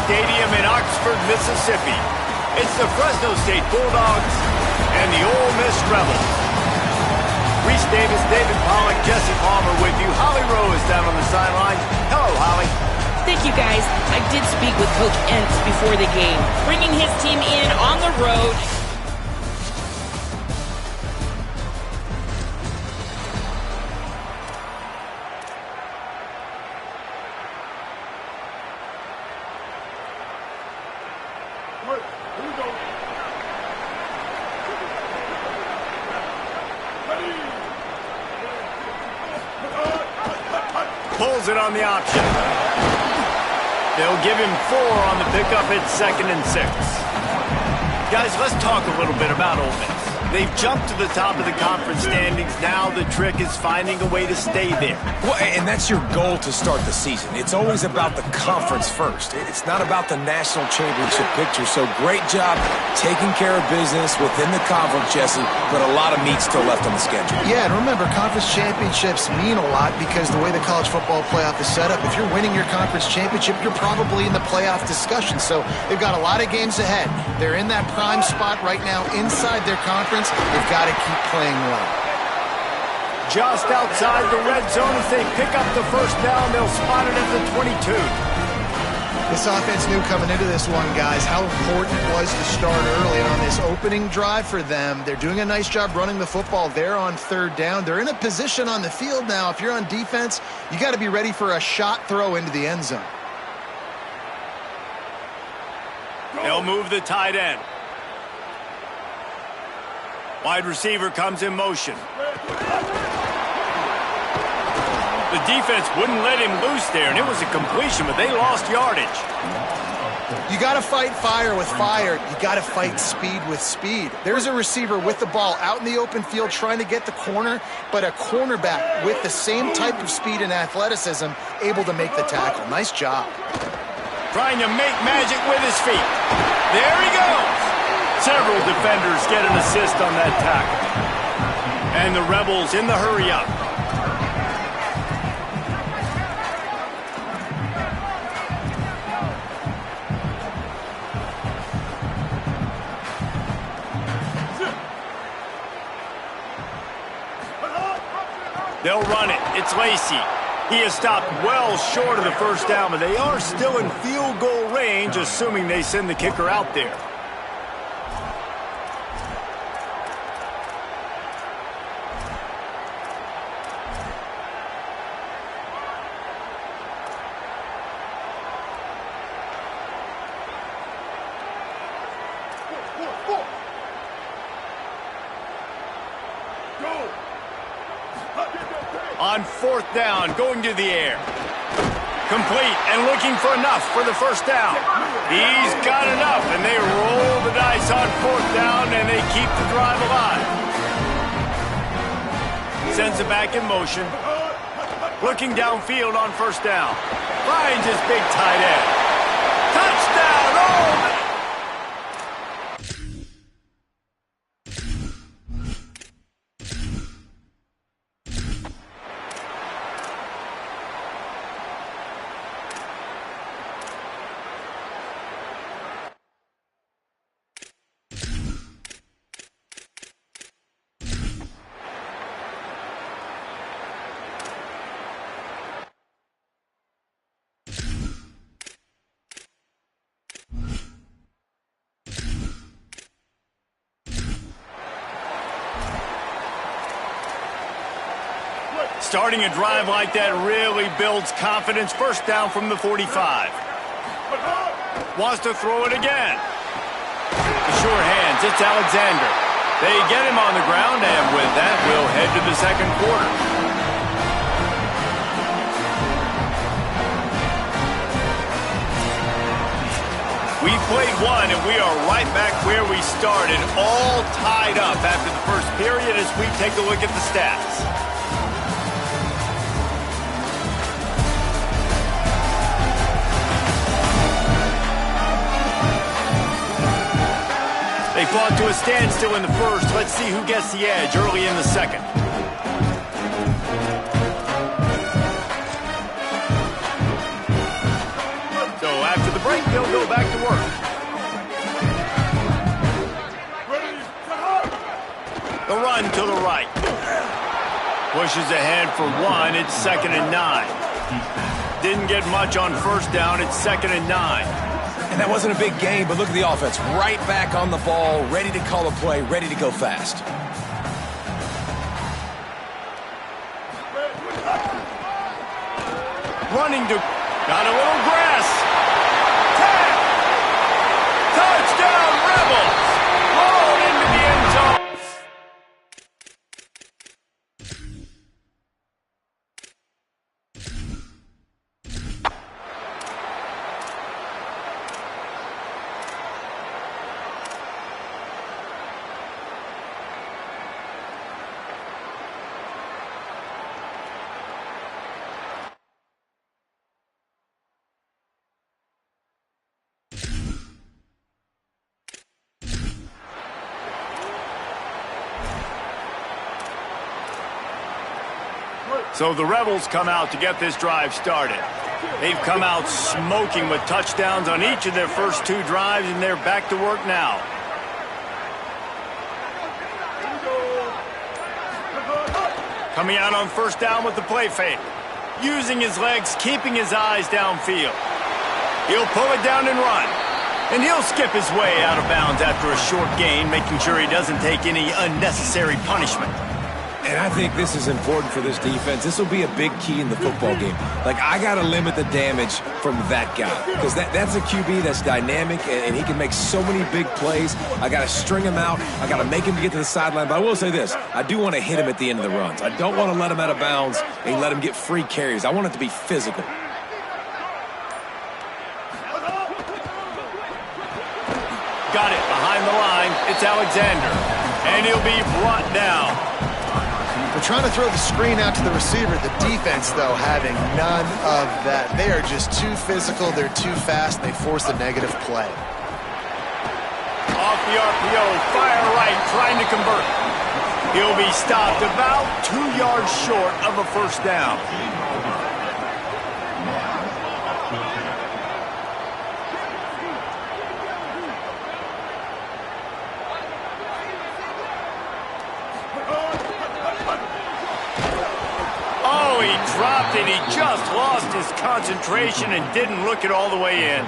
Stadium in Oxford, Mississippi. It's the Fresno State Bulldogs and the Ole Miss Rebels. Reese Davis, David Pollack, Jesse Palmer with you. Holly Rowe is down on the sidelines. Hello, Holly. Thank you, guys. I did speak with Coach Entz before the game, bringing his team in on the road. Pulls it on the option. They'll give him 4 on the pickup at 2nd and 6. Guys, let's talk a little bit about Ole Miss. They've jumped to the top of the conference standings. Now the trick is finding a way to stay there. Well, and that's your goal to start the season. It's always about the conference first. It's not about the national championship picture. So great job taking care of business within the conference, Jesse, but a lot of meat still left on the schedule. Yeah, and remember, conference championships mean a lot because the way the college football playoff is set up, if you're winning your conference championship, you're probably in the playoff discussion. So they've got a lot of games ahead. They're in that prime spot right now inside their conference. They've got to keep playing well. Just outside the red zone as they pick up the first down. They'll spot it at the 22. This offense knew coming into this one, guys, how important it was to start early on this opening drive for them. They're doing a nice job running the football. They're on 3rd down. They're in a position on the field now. If you're on defense, you got to be ready for a shot throw into the end zone. They'll move the tight end. Wide receiver comes in motion. The defense wouldn't let him loose there, and it was a completion, but they lost yardage. You got to fight fire with fire. You got to fight speed with speed. There's a receiver with the ball out in the open field trying to get the corner, but a cornerback with the same type of speed and athleticism able to make the tackle. Nice job. Trying to make magic with his feet. There he goes. Several defenders get an assist on that tackle. And the Rebels in the hurry-up. They'll run it. It's Lacey. He has stopped well short of the first down, but they are still in field goal range, assuming they send the kicker out there. On 4th down, going to the air. Complete and looking for enough for the first down. He's got enough, and they roll the dice on 4th down, and they keep the drive alive. Sends it back in motion. Looking downfield on 1st down. Finds his big tight end. Touchdown, Ole Miss! Starting a drive like that really builds confidence. 1st down from the 45. Wants to throw it again. The sure hands, it's Alexander. They get him on the ground, and with that, we'll head to the 2nd quarter. We played one, and we are right back where we started, all tied up after the first period as we take a look at the stats. They fought to a standstill in the first. Let's see who gets the edge early in the 2nd. So after the break, they'll go back to work. The run to the right. Pushes ahead for one. It's 2nd and 9. Didn't get much on first down. It's 2nd and 9. And that wasn't a big gain, but look at the offense. Right back on the ball, ready to call a play, ready to go fast. Running to... Got a little grass. Tap! Touchdown, Rebels! Rolled into the end zone. So the Rebels come out to get this drive started. They've come out smoking with touchdowns on each of their first 2 drives, and they're back to work now. Coming out on first down with the play fake. Using his legs, keeping his eyes downfield. He'll pull it down and run. And he'll skip his way out of bounds after a short gain, making sure he doesn't take any unnecessary punishment. And I think this is important for this defense. This will be a big key in the football game. Like, I got to limit the damage from that guy because that's a QB that's dynamic, and he can make so many big plays. I got to string him out. I got to make him get to the sideline. But I will say this. I do want to hit him at the end of the runs. I don't want to let him out of bounds and let him get free carries. I want it to be physical. Got it behind the line. It's Alexander. And he'll be brought down. They're trying to throw the screen out to the receiver. The defense, though, having none of that. They are just too physical. They're too fast. They force a negative play. Off the RPO, fire right, trying to convert. He'll be stopped about 2 yards short of a first down. Dropped it. He just lost his concentration and didn't look it all the way in.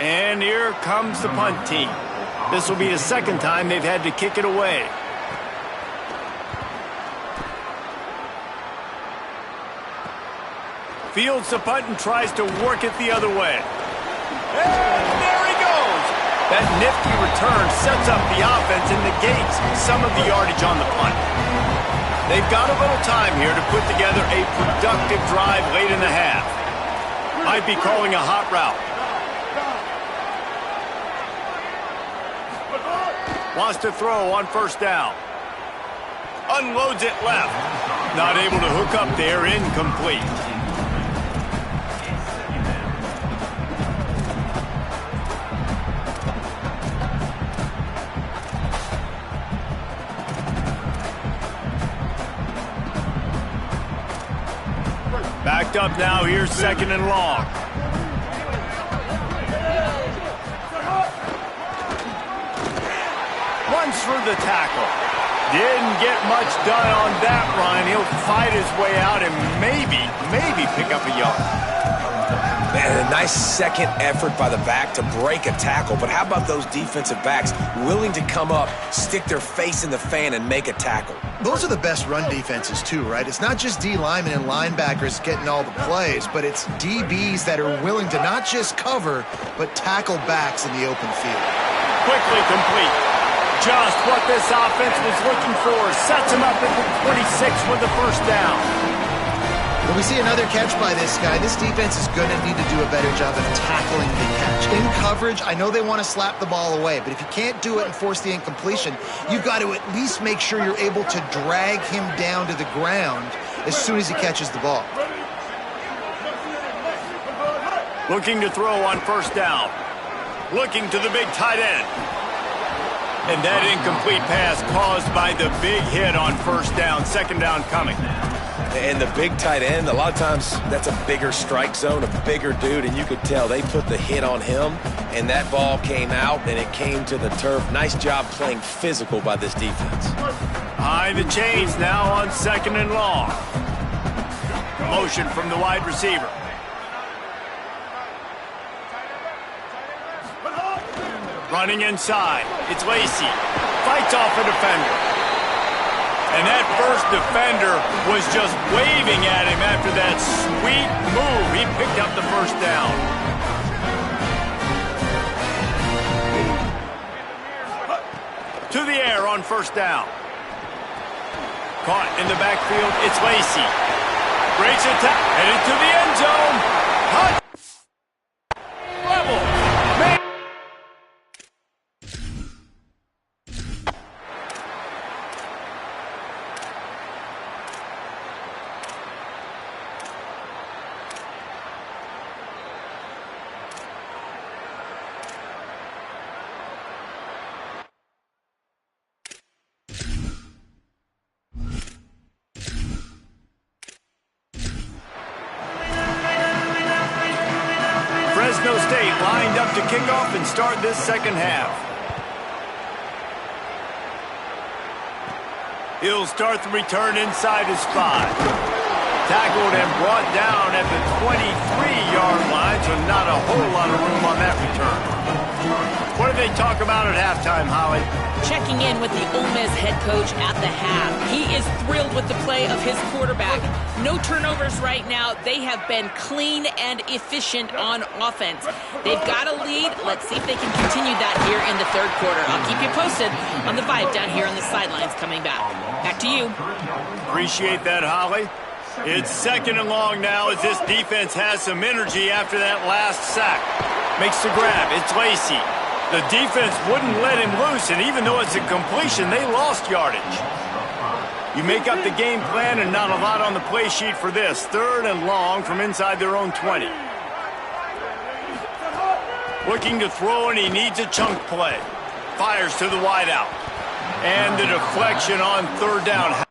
And here comes the punt team. This will be the 2nd time they've had to kick it away. Fields the punt and tries to work it the other way. And there he goes. That nifty return sets up the offense and negates some of the yardage on the punt. They've got a little time here to put together a productive drive late in the half. Might be calling a hot route. Wants to throw on first down. Unloads it left. Not able to hook up there, incomplete. Backed up now, here's 2nd and long. Runs through the tackle. Didn't get much done on that run. He'll fight his way out and maybe pick up a yard. Man, a nice second effort by the back to break a tackle. But how about those defensive backs willing to come up, stick their face in the fan, and make a tackle? Those are the best run defenses, too, right? It's not just D linemen and linebackers getting all the plays, but it's DBs that are willing to not just cover, but tackle backs in the open field. Quickly complete. Just what this offense was looking for. Sets him up at the 26 with the first down. When we see another catch by this guy, this defense is going to need to do a better job of tackling the catch. In coverage, I know they want to slap the ball away, but if you can't do it and force the incompletion, you've got to at least make sure you're able to drag him down to the ground as soon as he catches the ball. Looking to throw on first down. Looking to the big tight end. And that incomplete pass caused by the big hit on first down. Second down coming. And the big tight end, a lot of times that's a bigger strike zone, a bigger dude, and you could tell they put the hit on him, and that ball came out, and it came to the turf. Nice job playing physical by this defense. Behind the chains now on second and long. Motion from the wide receiver. Running inside. It's Lacey. Fights off a defender. And that first defender was just waving at him after that sweet move. He picked up the first down. To the air on first down. Caught in the backfield. It's Lacey. Breaks it, headed to the end zone. Touch. Level. Fresno State lined up to kick off and start this second half. He'll start the return inside his 5. Tackled and brought down at the 23-yard line, so not a whole lot of room on that return. What do they talk about at halftime, Holly? Checking in with the Ole Miss head coach at the half. He is thrilled with the play of his quarterback. No turnovers right now. They have been clean and efficient on offense. They've got a lead. Let's see if they can continue that here in the third quarter. I'll keep you posted on the vibe down here on the sidelines coming back. Back to you. Appreciate that, Holly. It's second and long now as this defense has some energy after that last sack. Makes the grab. It's Lacey. The defense wouldn't let him loose, and even though it's a completion, they lost yardage. You make up the game plan and not a lot on the play sheet for this. Third and long from inside their own 20. Looking to throw, and he needs a chunk play. Fires to the wideout. And the deflection on third down.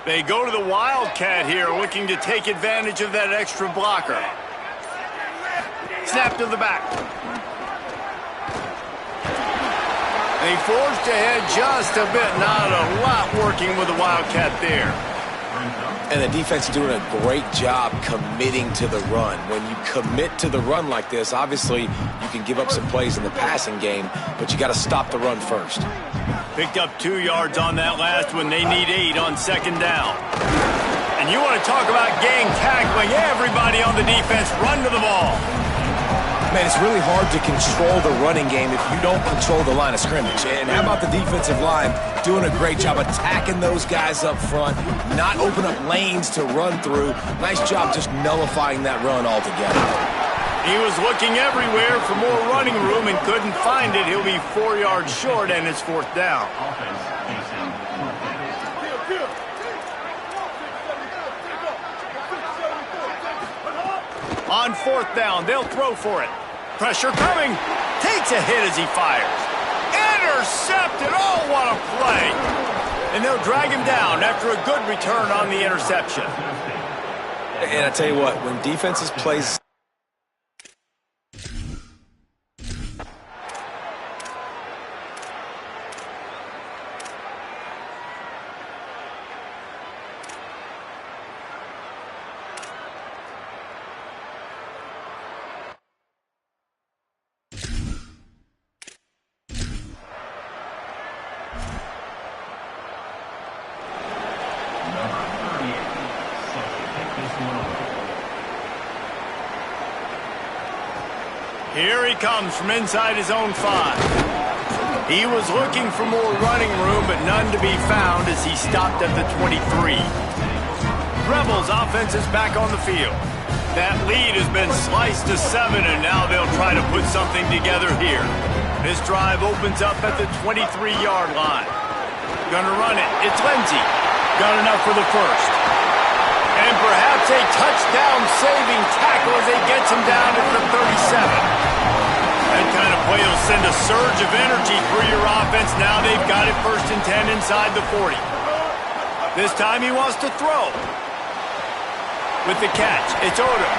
They go to the Wildcat here, looking to take advantage of that extra blocker. Snap to the back. They forced ahead just a bit. Not a lot working with the Wildcat there. And the defense is doing a great job committing to the run. When you commit to the run like this, obviously you can give up some plays in the passing game, but you got to stop the run first. Picked up 2 yards on that last one. They need 8 on second down. And you want to talk about gang tackling. Everybody on the defense run to the ball. Man, it's really hard to control the running game if you don't control the line of scrimmage. And how about the defensive line doing a great job attacking those guys up front, not open up lanes to run through. Nice job just nullifying that run altogether. He was looking everywhere for more running room and couldn't find it. He'll be 4 yards short, and it's fourth down. On fourth down, they'll throw for it. Pressure coming. Takes a hit as he fires. Intercepted. Oh, what a play. And they'll drag him down after a good return on the interception. And I tell you what, when defenses play... Here he comes from inside his own 5. He was looking for more running room, but none to be found as he stopped at the 23. Rebels offense is back on the field. That lead has been sliced to 7, and now they'll try to put something together here. This drive opens up at the 23-yard line. Gonna run it. It's Lindsey. Got enough for the first. And perhaps a touchdown-saving tackle as he gets him down at the 37. That kind of play will send a surge of energy through your offense. Now they've got it 1st and 10 inside the 40. This time he wants to throw. With the catch, it's Odom.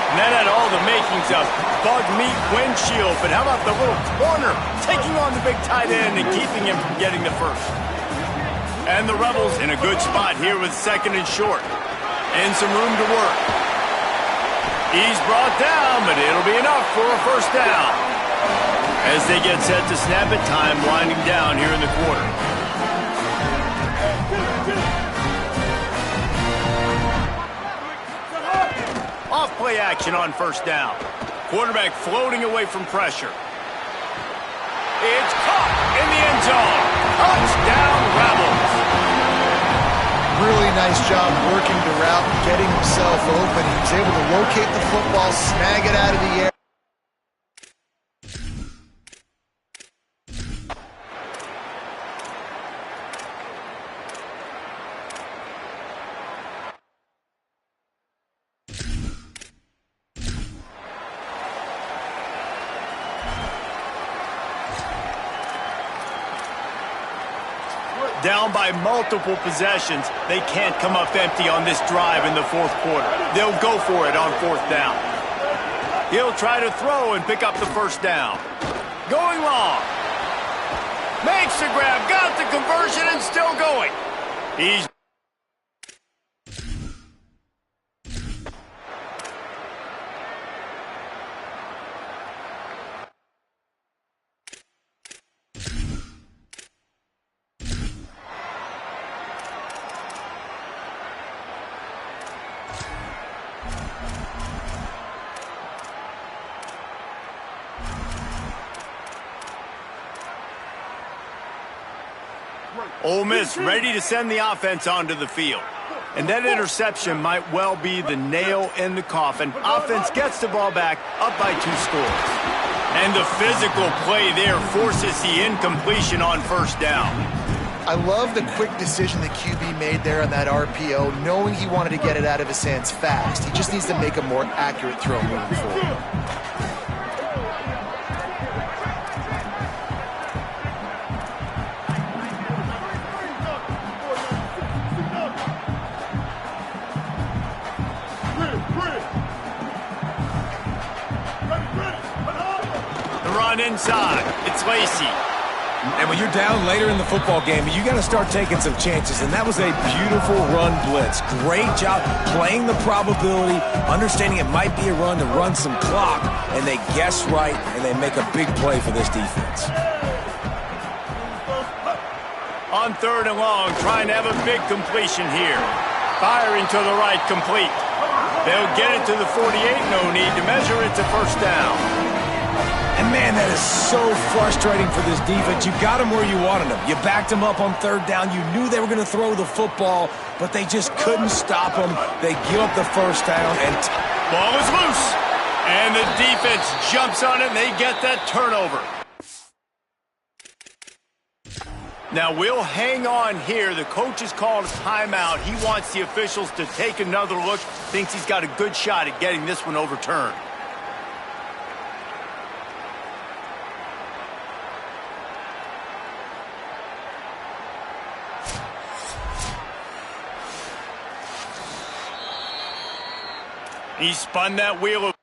And that had all the makings of bug meat windshield. But how about the little corner taking on the big tight end and keeping him from getting the first? And the Rebels in a good spot here with 2nd and short. And some room to work. He's brought down, but it'll be enough for a 1st down. As they get set to snap it, time winding down here in the quarter. Off play action on 1st down. Quarterback floating away from pressure. It's caught in the end zone. Touchdown, Rebels. Really nice job working the route, getting himself open. He was able to locate the football, snag it out of the air. Down by multiple possessions, they can't come up empty on this drive in the 4th quarter. They'll go for it on 4th down. He'll try to throw and pick up the 1st down. Going long. Makes the grab, got the conversion, and still going. He's... Ole Miss ready to send the offense onto the field. And that interception might well be the nail in the coffin. Offense gets the ball back, up by 2 scores. And the physical play there forces the incompletion on 1st down. I love the quick decision the QB made there on that RPO, knowing he wanted to get it out of his hands fast. He just needs to make a more accurate throw moving forward. Inside, it's Lacey. And when you're down later in the football game, you got to start taking some chances, and that was a beautiful run blitz. Great job playing the probability, understanding it might be a run to run some clock, and they guess right, and they make a big play for this defense. On 3rd and long, trying to have a big completion here. Firing to the right, complete. They'll get it to the 48, no need to measure it to 1st down. And man, that is so frustrating for this defense. You got them where you wanted them. You backed them up on 3rd down. You knew they were going to throw the football, but they just couldn't stop them. They give up the 1st down, and ball is loose. And the defense jumps on it, and they get that turnover. Now, we'll hang on here. The coach has called a timeout. He wants the officials to take another look. Thinks he's got a good shot at getting this one overturned. He spun that wheel.